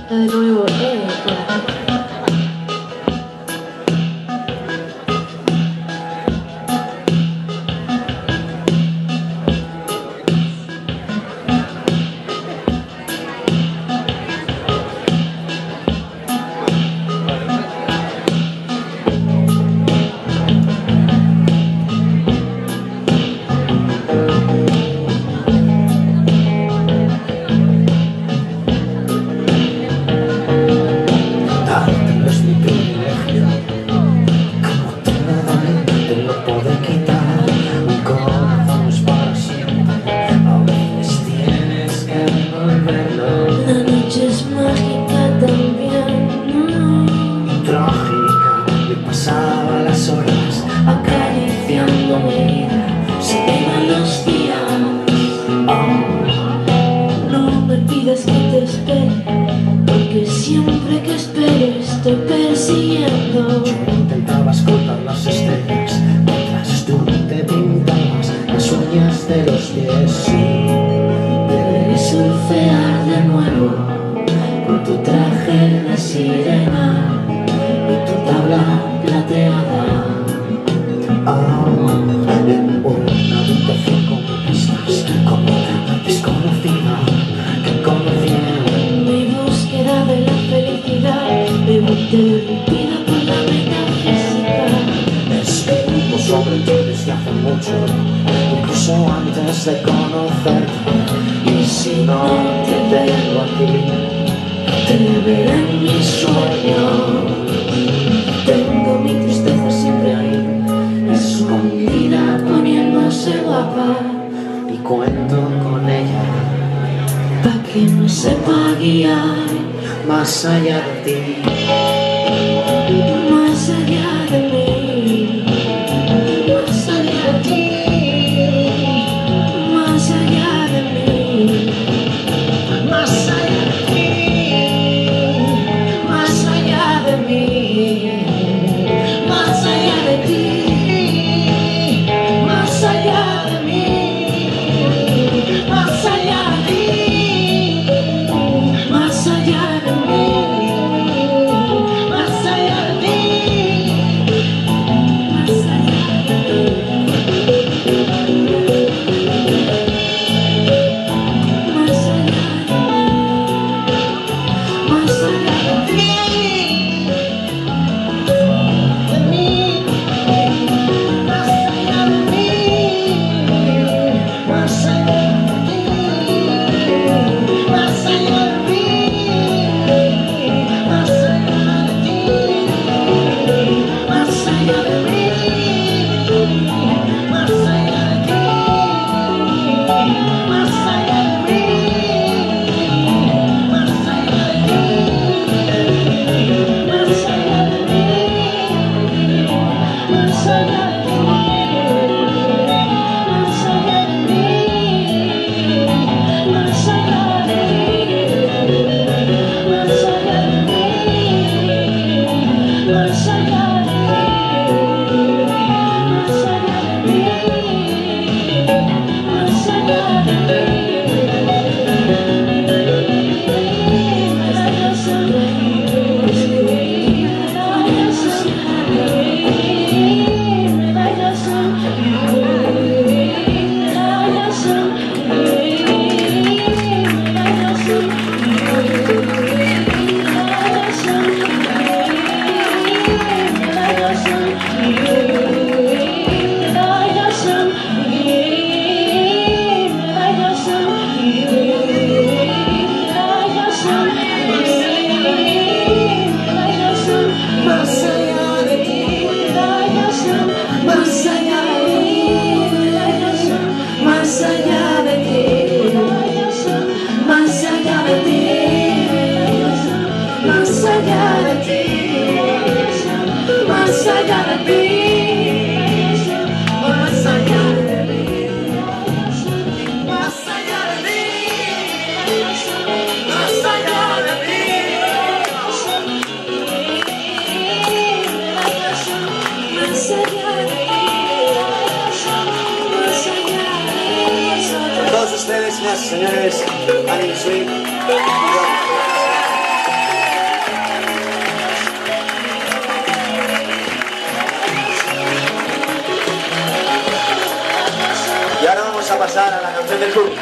de nuevo, por siempre que espero estoy persiguiendo. Yo intentabas cortar las estrellas mientras tú te pintabas las uñas de los pies. Sí, debería surfear de nuevo con tu traje de sirena y tu tabla plateada. En una habitación con pistas como una desconocida que conocía. De la felicidad, bebo interrumpida por la metafísica. Escribo sobre ti desde hace mucho, incluso antes de conocerte. Y si no te veo aquí, te veré en mis sueños. Tengo mi tristeza siempre ahí, escondida, poniéndose guapa. Y cuento con ella pa' que me sepa guiar más allá de ti, más allá de mí, más allá de ti, más allá de mí, más allá de ti, más allá de mí, más allá de ti, más allá de mí, más allá de ti, más allá de mí. Todos ustedes, señores, Annie Sweet. del público.